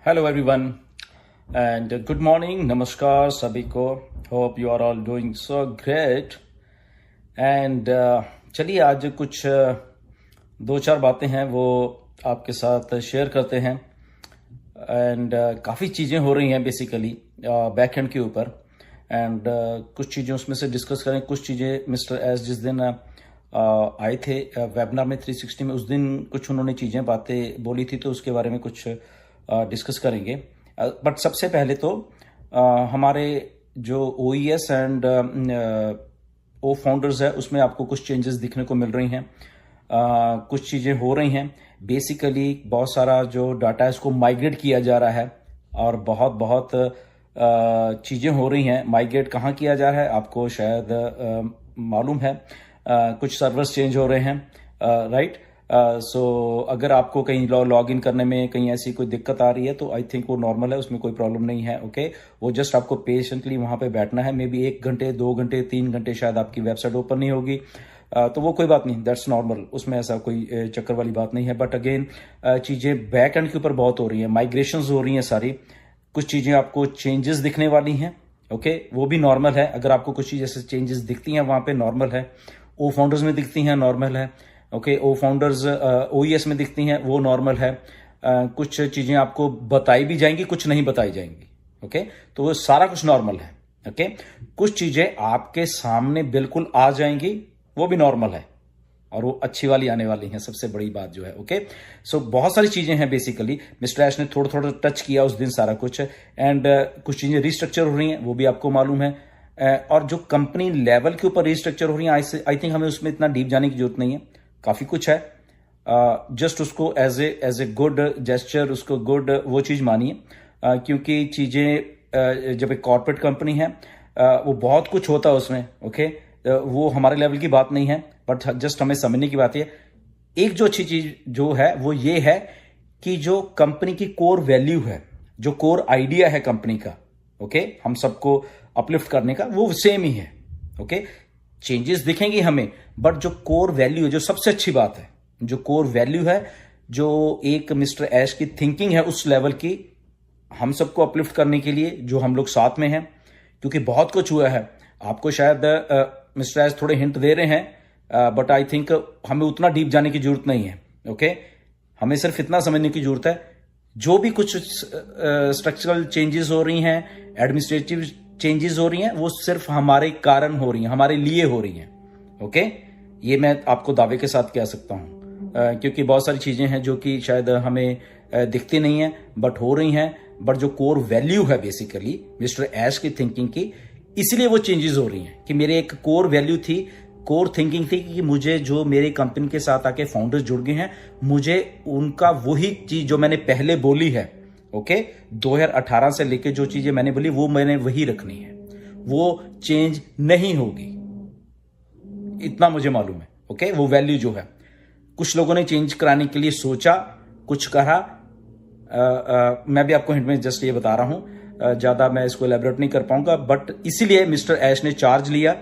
Hello everyone and good morning. नमस्कार सभी को। Hope you are all doing so great. And चलिए आज कुछ दो चार बातें हैं वो आपके साथ शेयर करते हैं। एंड काफ़ी चीज़ें हो रही हैं बेसिकली बैक एंड के ऊपर। एंड कुछ चीज़ें उसमें से डिस्कस करें। कुछ चीज़ें मिस्टर एस जिस दिन आए थे वेबिनार में 360 में, उस दिन कुछ उन्होंने चीज़ें बातें बोली थी, तो उसके बारे में कुछ डिस्कस करेंगे। बट सबसे पहले तो हमारे जो OES एंड ओ फाउंडर्स है उसमें आपको कुछ चेंजेस दिखने को मिल रही हैं। कुछ चीज़ें हो रही हैं। बेसिकली बहुत सारा जो डाटा है उसको माइग्रेट किया जा रहा है और बहुत चीज़ें हो रही हैं। माइग्रेट कहाँ किया जा रहा है आपको शायद मालूम है। कुछ सर्वर्स चेंज हो रहे हैं, राइट। सो अगर आपको कहीं लॉग इन करने में कहीं ऐसी कोई दिक्कत आ रही है तो आई थिंक वो नॉर्मल है, उसमें कोई प्रॉब्लम नहीं है। ओके वो जस्ट आपको पेशेंटली वहां पे बैठना है। मे बी 1 घंटे 2 घंटे 3 घंटे शायद आपकी वेबसाइट ओपन नहीं होगी, तो वो कोई बात नहीं, दैट्स नॉर्मल, उसमें ऐसा कोई चक्कर वाली बात नहीं है। बट अगेन चीज़ें बैक एंड के ऊपर बहुत हो रही हैं, माइग्रेशंस हो रही हैं सारी। कुछ चीज़ें आपको चेंजेस दिखने वाली हैं, ओके वो भी नॉर्मल है। अगर आपको कुछ चीज़ ऐसे चेंजेस दिखती हैं वहां पे नॉर्मल है। ओ फाउंडर्स में दिखती हैं नॉर्मल है। ओके ओ फाउंडर्स OES में दिखती हैं वो नॉर्मल है। कुछ चीजें आपको बताई भी जाएंगी, कुछ नहीं बताई जाएंगी। ओके तो वो सारा कुछ नॉर्मल है। ओके कुछ चीजें आपके सामने बिल्कुल आ जाएंगी, वो भी नॉर्मल है और वो अच्छी वाली आने वाली हैं, सबसे बड़ी बात जो है। ओके सो बहुत सारी चीजें हैं बेसिकली। मिस्टर ऐश ने थोड़ा थोड़ा टच किया उस दिन सारा कुछ। एंड कुछ चीजें रिस्ट्रक्चर हो रही हैं, वो भी आपको मालूम है। और जो कंपनी लेवल के ऊपर रिस्ट्रक्चर हो रही है, आई थिंक हमें उसमें इतना डीप जाने की जरूरत नहीं है। काफी कुछ है, जस्ट उसको एज ए गुड जेस्चर, उसको गुड वो चीज मानिए। क्योंकि चीजें जब एक कॉर्पोरेट कंपनी है वो बहुत कुछ होता है उसमें। ओके वो हमारे लेवल की बात नहीं है, बट जस्ट हमें समझने की बात है। एक जो अच्छी चीज जो है वो ये है कि जो कंपनी की कोर वैल्यू है, जो कोर आइडिया है कंपनी का, ओके हम सबको अपलिफ्ट करने का, वो सेम ही है। ओके चेंजेस दिखेंगे हमें, बट जो कोर वैल्यू है, जो सबसे अच्छी बात है, जो कोर वैल्यू है, जो एक मिस्टर ऐश की थिंकिंग है उस लेवल की, हम सबको अपलिफ्ट करने के लिए जो हम लोग साथ में हैं। क्योंकि बहुत कुछ हुआ है, आपको शायद मिस्टर ऐश थोड़े हिंट दे रहे हैं, बट आई थिंक हमें उतना डीप जाने की जरूरत नहीं है। ओके हमें सिर्फ इतना समझने की जरूरत है, जो भी कुछ स्ट्रक्चरल चेंजेस हो रही हैं, एडमिनिस्ट्रेटिव चेंजेस हो रही हैं, वो सिर्फ हमारे कारण हो रही हैं, हमारे लिए हो रही हैं। ओके ये मैं आपको दावे के साथ कह सकता हूं, क्योंकि बहुत सारी चीजें हैं जो कि शायद हमें दिखती नहीं है बट हो रही हैं। बट जो कोर वैल्यू है बेसिकली मिस्टर ऐश की थिंकिंग की, इसलिए वो चेंजेस हो रही हैं। कि मेरे एक कोर वैल्यू थी, कोर थिंकिंग थी कि मुझे जो मेरी कंपनी के साथ आके फाउंडर्स जुड़ गए हैं, मुझे उनका वही चीज जो मैंने पहले बोली है, ओके 2018 से लेके जो चीजें मैंने बोली वो मैंने वही रखनी है, वो चेंज नहीं होगी, इतना मुझे मालूम है। ओके वो वैल्यू जो है, कुछ लोगों ने चेंज कराने के लिए सोचा, कुछ कहा। मैं भी आपको हिंट में जस्ट ये बता रहा हूं, ज्यादा मैं इसको एलैबोरेट नहीं कर पाऊंगा। बट इसीलिए मिस्टर ऐश ने चार्ज लिया,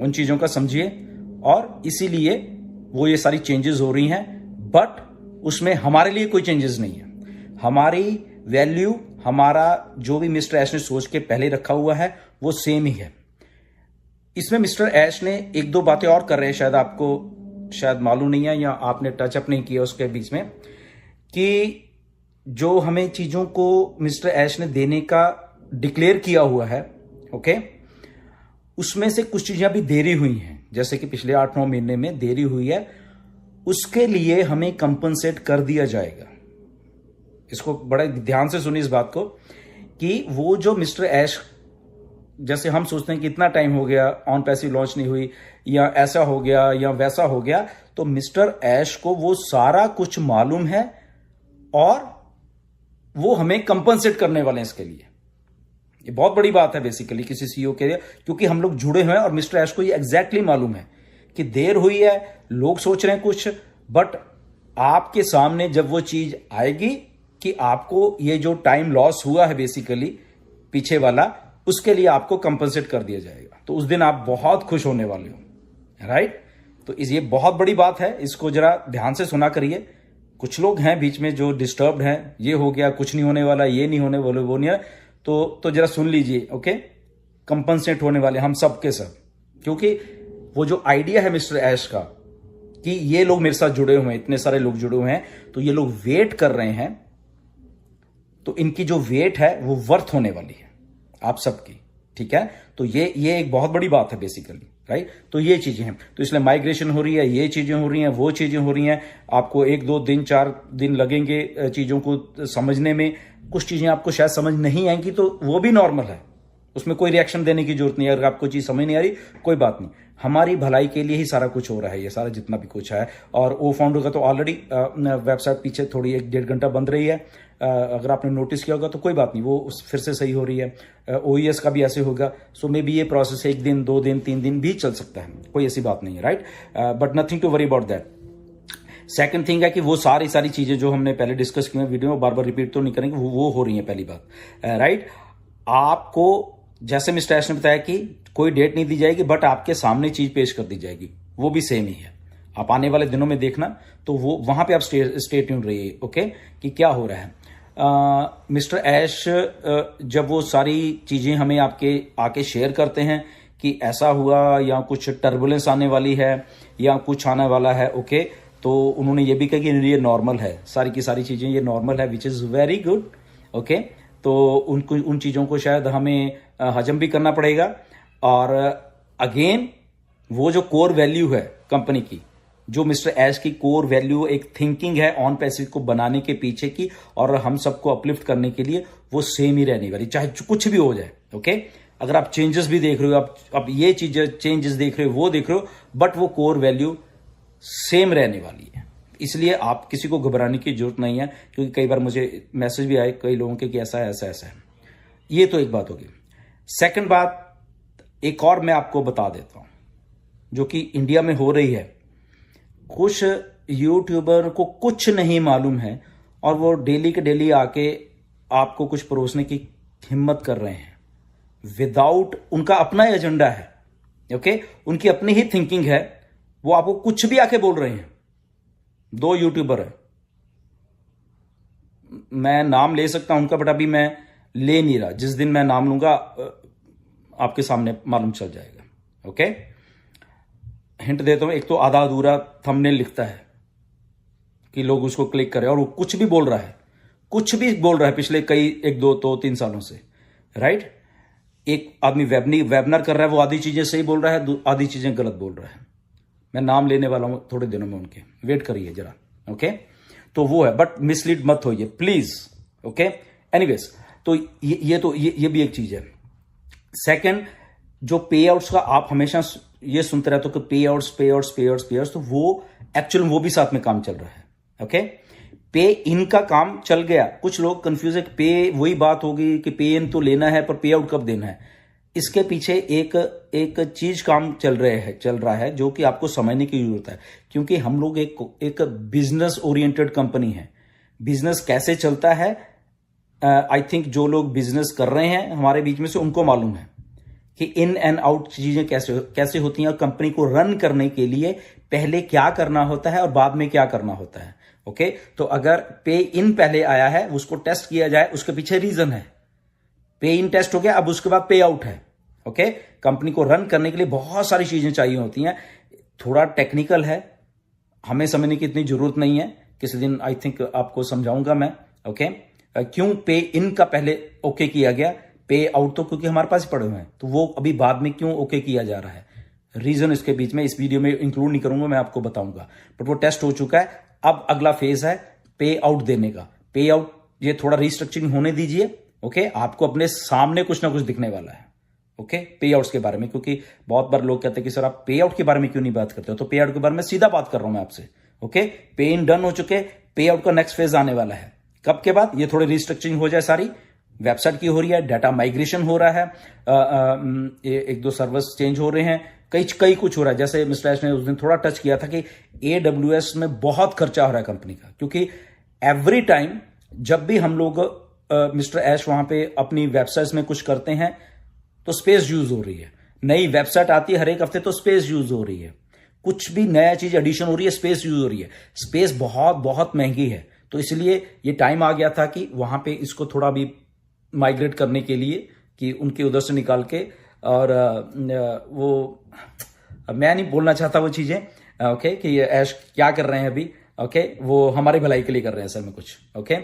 उन चीजों का समझिए, और इसीलिए वो ये सारी चेंजेस हो रही हैं। बट उसमें हमारे लिए कोई चेंजेस नहीं है। हमारी वैल्यू, हमारा जो भी मिस्टर ऐश ने सोच के पहले रखा हुआ है वो सेम ही है। इसमें मिस्टर ऐश ने 1-2 बातें और कर रहे हैं, शायद आपको शायद मालूम नहीं है या आपने टचअप नहीं किया उसके बीच में, कि जो हमें चीजों को मिस्टर ऐश ने देने का डिक्लेयर किया हुआ है, ओके उसमें से कुछ चीजें अभी देरी हुई हैं, जैसे कि पिछले 8-9 महीने में देरी हुई है, उसके लिए हमें कंपनसेट कर दिया जाएगा। इसको बड़े ध्यान से सुनिए इस बात को, कि वो जो मिस्टर ऐश, जैसे हम सोचते हैं कि इतना टाइम हो गया ऑन पैसिव लॉन्च नहीं हुई, या ऐसा हो गया या वैसा हो गया, तो मिस्टर ऐश को वो सारा कुछ मालूम है और वो हमें कंपनसेट करने वाले हैं इसके लिए। ये बहुत बड़ी बात है बेसिकली किसी CEO के लिए, क्योंकि हम लोग जुड़े हुए हैं और मिस्टर ऐश को ये एग्जैक्टली मालूम है कि देर हुई है, लोग सोच रहे हैं कुछ, बट आपके सामने जब वो चीज आएगी कि आपको ये जो टाइम लॉस हुआ है बेसिकली पीछे वाला, उसके लिए आपको कंपनसेट कर दिया जाएगा, तो उस दिन आप बहुत खुश होने वाले हो, राइट। तो ये बहुत बड़ी बात है, इसको जरा ध्यान से सुना करिए। कुछ लोग हैं बीच में जो डिस्टर्ब्ड हैं, ये हो गया, कुछ नहीं होने वाला, ये नहीं होने वाला, वो नहीं है, तो जरा सुन लीजिए। ओके, कंपनसेट होने वाले हम सब के सब, क्योंकि वो जो आइडिया है मिस्टर ऐश का कि ये लोग मेरे साथ जुड़े हुए हैं, इतने सारे लोग जुड़े हुए हैं, तो ये लोग वेट कर रहे हैं, तो इनकी जो वेट है वो वर्थ होने वाली है आप सबकी, ठीक है। तो ये एक बहुत बड़ी बात है बेसिकली, राइट। तो ये चीजें हैं, तो इसलिए माइग्रेशन हो रही है, ये चीजें हो रही हैं, वो चीजें हो रही हैं। आपको 1-2 दिन 4 दिन लगेंगे चीजों को समझने में, कुछ चीजें आपको शायद समझ नहीं आएंगी, तो वो भी नॉर्मल है, उसमें कोई रिएक्शन देने की जरूरत नहीं है। अगर आपको चीज समझ नहीं आ रही, कोई बात नहीं, हमारी भलाई के लिए ही सारा कुछ हो रहा है, ये सारा जितना भी कुछ है। और ओ फाउंडर का तो ऑलरेडी वेबसाइट पीछे थोड़ी 1-1.5 घंटा बंद रही है, अगर आपने नोटिस किया होगा तो कोई बात नहीं, वो फिर से सही हो रही है। ओईएस का भी ऐसे होगा, सो मे बी ये प्रोसेस 1 दिन 2 दिन 3 दिन भी चल सकता है, कोई ऐसी बात नहीं है, right. But nothing to worry about that. Second thing है कि वो सारी चीजें जो हमने पहले डिस्कस की हैं वीडियो में, बार बार रिपीट तो नहीं करेंगे, वो हो रही है पहली बात, राइट। आपको जैसे मिस्टर ऐश ने बताया कि कोई डेट नहीं दी जाएगी, बट आपके सामने चीज पेश कर दी जाएगी, वो भी सेम ही है। आप आने वाले दिनों में देखना, तो वो वहां पे आप स्टे ट्यून्ड रहिए, ओके, कि क्या हो रहा है। मिस्टर ऐश जब वो सारी चीजें हमें आके शेयर करते हैं कि ऐसा हुआ या कुछ टर्बुलेंस आने वाली है या कुछ आने वाला है, ओके, तो उन्होंने ये भी कहा कि ये नॉर्मल है, सारी की सारी चीजें ये नॉर्मल है, which is very good, okay. तो उन चीजों को शायद हमें हजम भी करना पड़ेगा। और अगेन वो जो कोर वैल्यू है कंपनी की, जो मिस्टर ऐश की कोर वैल्यू एक थिंकिंग है ऑन पैसिव को बनाने के पीछे की और हम सबको अपलिफ्ट करने के लिए, वो सेम ही रहने वाली, चाहे कुछ भी हो जाए, ओके। अगर आप चेंजेस भी देख रहे हो, आप ये चीजें चेंजेस देख रहे हो, वो देख रहे हो, बट वो कोर वैल्यू सेम रहने वाली है। इसलिए आप किसी को घबराने की जरूरत नहीं है, क्योंकि कई बार मुझे मैसेज भी आए कई लोगों के कि ऐसा है, ऐसा ऐसा है। ये तो एक बात होगी। सेकंड बात एक और मैं आपको बता देता हूं, जो कि इंडिया में हो रही है। कुछ यूट्यूबर को कुछ नहीं मालूम है और वो डेली के डेली आके आपको कुछ परोसने की हिम्मत कर रहे हैं, विदाउट, उनका अपना एजेंडा है, ओके, उनकी अपनी ही थिंकिंग है, वो आपको कुछ भी आके बोल रहे हैं। 2 यूट्यूबर है, मैं नाम ले सकता हूं उनका, बट अभी मैं ले नहीं रहा, जिस दिन मैं नाम लूंगा आपके सामने मालूम चल जाएगा, ओके। हिंट देता हूं, एक तो आधा अधूरा थंबनेल लिखता है कि लोग उसको क्लिक करें, और वो कुछ भी बोल रहा है, कुछ भी बोल रहा है पिछले कई 1-2-3 सालों से, राइट। एक आदमी वेबिनार कर रहा है, वो आधी चीजें सही बोल रहा है, आधी चीजें गलत बोल रहा है। मैं नाम लेने वाला हूं थोड़े दिनों में उनके, वेट करिए जरा, ओके। तो वो है, बट मिसलीड मत होइए प्लीज, ओके। एनीवेज, तो ये भी एक चीज है। सेकंड, जो पे आउट्स का आप हमेशा ये सुनते रहते हो कि पे आउट्स, तो वो एक्चुअल वो भी साथ में काम चल रहा है, ओके। पे इन का काम चल गया, कुछ लोग कंफ्यूज है कि पे वही बात होगी कि पे इन तो लेना है पर पे आउट कब देना है। इसके पीछे एक चीज काम चल रहा है जो कि आपको समझने की जरूरत है, क्योंकि हम लोग एक बिजनेस ओरिएंटेड कंपनी है। बिजनेस कैसे चलता है, आई थिंक जो लोग बिजनेस कर रहे हैं हमारे बीच में से, उनको मालूम है कि इन एंड आउट चीजें कैसे होती हैं, और कंपनी को रन करने के लिए पहले क्या करना होता है और बाद में क्या करना होता है, ओके। तो अगर पे इन पहले आया है, उसको टेस्ट किया जाए, उसके पीछे रीजन है। पे इन टेस्ट हो गया, अब उसके बाद पे आउट है, ओके। कंपनी को रन करने के लिए बहुत सारी चीजें चाहिए होती हैं, थोड़ा टेक्निकल है, हमें समझने की इतनी जरूरत नहीं है, किसी दिन आई थिंक आपको समझाऊंगा मैं, ओके। क्यों पे इन का पहले ओके किया गया, पे आउट तो क्योंकि हमारे पास पड़े हुए हैं, तो वो अभी बाद में क्यों ओके किया जा रहा है, रीजन इसके बीच में इस वीडियो में इंक्लूड नहीं करूंगा, मैं आपको बताऊंगा। बट वो टेस्ट हो चुका है, अब अगला फेज है पे आउट देने का। पे आउट ये थोड़ा रिस्ट्रक्चरिंग होने दीजिए, ओके। आपको अपने सामने कुछ ना कुछ दिखने वाला है, ओके, पे आउट्स के बारे में। क्योंकि बहुत बार लोग कहते हैं कि सर आप पे आउट के बारे में क्यों नहीं बात करते हो, तो पे आउट के बारे में सीधा बात कर रहा हूं मैं आपसे, ओके। पे इन डन हो चुके, पे आउट का नेक्स्ट फेज आने वाला है, कब के बाद, ये थोड़ी रिस्ट्रक्चरिंग हो जाए, सारी वेबसाइट की हो रही है, डाटा माइग्रेशन हो रहा है, 1-2 सर्वर्स चेंज हो रहे हैं, कई कुछ हो रहा है। जैसे मिस्टर ऐश ने उस दिन थोड़ा टच किया था कि AWS में बहुत खर्चा हो रहा है कंपनी का, क्योंकि एवरी टाइम जब भी हम लोग मिस्टर ऐश वहां पे अपनी वेबसाइट्स में कुछ करते हैं तो स्पेस यूज हो रही है, नई वेबसाइट आती है हर एक हफ्ते तो स्पेस यूज हो रही है। कुछ भी नया चीज एडिशन हो रही है, स्पेस यूज हो रही है, स्पेस बहुत बहुत महंगी है। तो इसलिए ये टाइम आ गया था कि वहां पे इसको थोड़ा भी माइग्रेट करने के लिए, कि उनके उधर से निकाल के, और वो मैं नहीं बोलना चाहता वो चीजें, ओके, कि ये ऐश क्या कर रहे हैं अभी, ओके, वो हमारी भलाई के लिए कर रहे हैं असल में कुछ, ओके,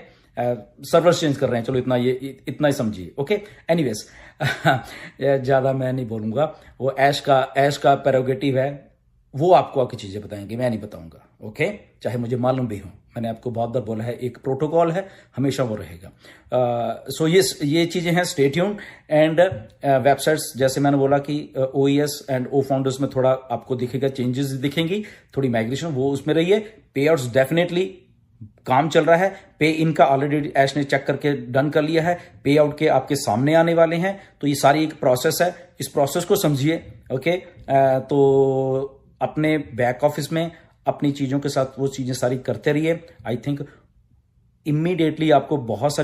सर्वर चेंज कर रहे हैं, चलो इतना इतना ही समझिए, ओके। एनीवेज ज्यादा मैं नहीं बोलूंगा, वो ऐश का प्रेरोगेटिव है, वो आपको आके चीजें बताएंगे, मैं नहीं बताऊंगा, ओके, चाहे मुझे मालूम भी हो। मैंने आपको बहुत बार बोला है, एक प्रोटोकॉल है, हमेशा वो रहेगा। सो ये चीजें हैं, स्टे ट्यून्ड। एंड वेबसाइट्स, जैसे मैंने बोला कि ओईएस एंड ओ फाउंडर्स में थोड़ा आपको दिखेगा, चेंजेस दिखेंगी, थोड़ी माइग्रेशन वो उसमें रही है। पे आउट्स डेफिनेटली काम चल रहा है, पे इनका ऑलरेडी ऐश ने चेक करके डन कर लिया है, पे आउट के आपके सामने आने वाले हैं। तो ये सारी एक प्रोसेस है, इस प्रोसेस को समझिए, ओके। तो अपने बैक ऑफिस में अपनी चीजों के साथ वो चीजें सारी करते रहिए। आई थिंक इमीडिएटली आपको बहुत सारी